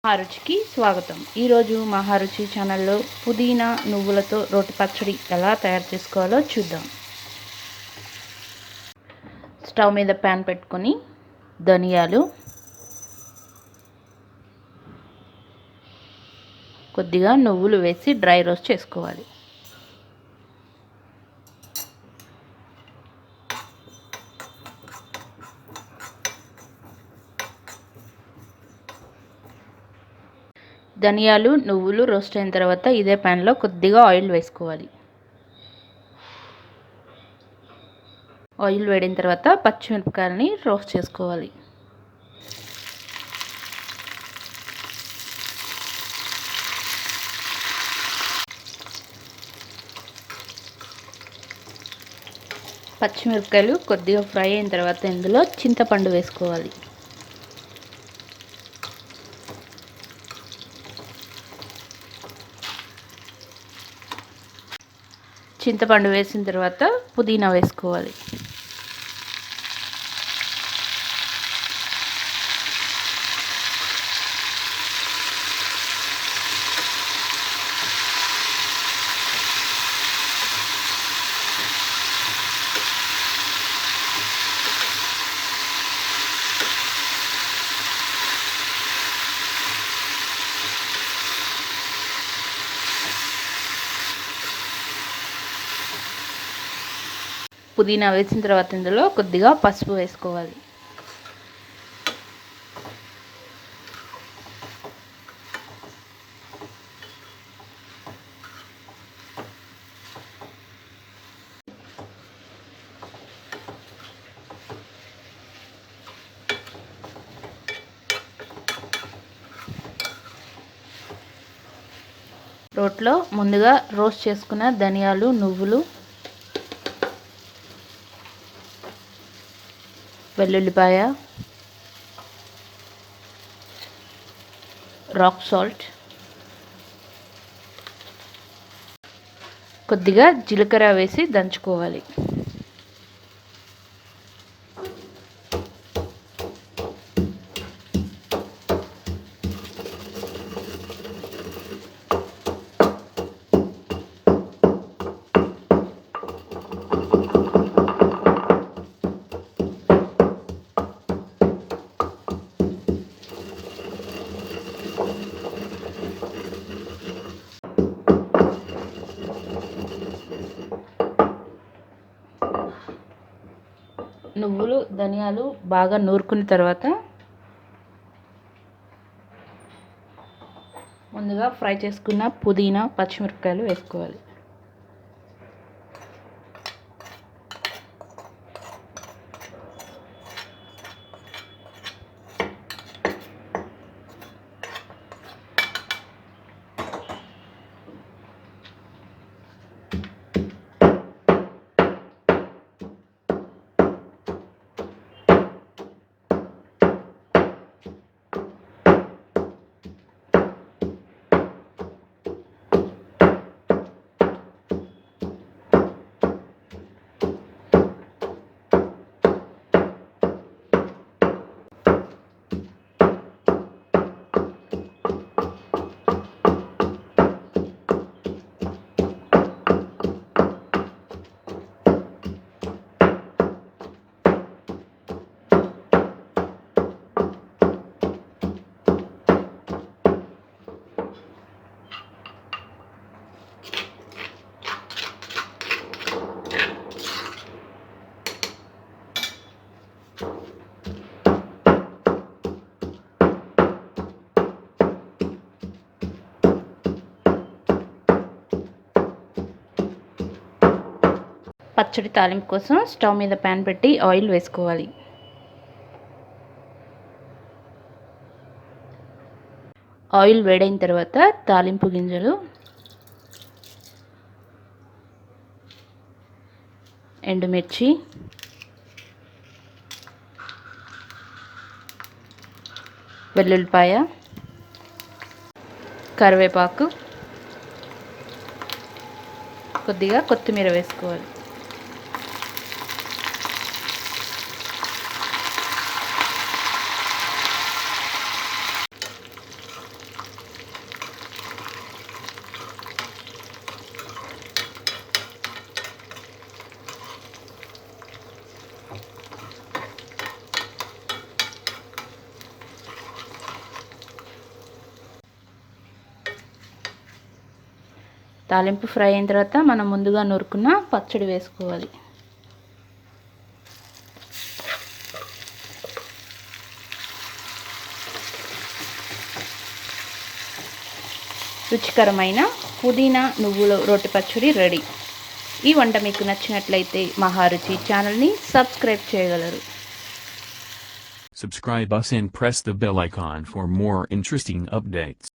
మహారుచికి స్వాగతం. ఈరోజు మహారుచి ఛానల్లో పుదీనా నువ్వులతో రోటి పచ్చడి ఎలా తయారు చేసుకోవాలో చూద్దాం. స్టవ్ మీద ప్యాన్ పెట్టుకొని ధనియాలు, కొద్దిగా నువ్వులు వేసి డ్రై రోస్ట్ చేసుకోవాలి. ధనియాలు, నువ్వులు రోస్ట్ అయిన తర్వాత ఇదే ప్యాన్లో కొద్దిగా ఆయిల్ వేసుకోవాలి. ఆయిల్ వేడిన తర్వాత పచ్చిమిరపకాయలని రోస్ట్ చేసుకోవాలి. పచ్చిమిరపకాయలు కొద్దిగా ఫ్రై అయిన తర్వాత ఇందులో చింతపండు వేసుకోవాలి. చింతపండు వేసిన తర్వాత పుదీనా వేసుకోవాలి. పుదీనా వేసిన తర్వాత ఇందులో కొద్దిగా పసుపు వేసుకోవాలి. రోట్లో ముందుగా రోస్ట్ చేసుకున్న ధనియాలు, నువ్వులు, వెల్లుల్లిపాయ, రాక్ సాల్ట్, కొద్దిగా జీలకర్ర వేసి దంచుకోవాలి. నువ్వులు, ధనియాలు బాగా నూరుకున్న తర్వాత ముందుగా ఫ్రై చేసుకున్న పుదీనా, పచ్చిమిరపకాయలు వేసుకోవాలి. పచ్చడి తాలింపు కోసం స్టవ్ మీద ప్యాన్ పెట్టి ఆయిల్ వేసుకోవాలి. ఆయిల్ వేడైన తర్వాత తాలింపు గింజలు, ఎండుమిర్చి, వెల్లుల్లిపాయ, కరివేపాకు, కొద్దిగా కొత్తిమీర వేసుకోవాలి. తాలింపు ఫ్రై అయిన తర్వాత మనం ముందుగా నూరుకున్న పచ్చడి వేసుకోవాలి. రుచికరమైన పుదీనా నువ్వుల రోటి పచ్చడి రెడీ. ఈ వంట మీకు నచ్చినట్లయితే మహారుచి ఛానల్ని సబ్స్క్రైబ్ చేయగలరు. Subscribe us and press the bell icon for more interesting updates.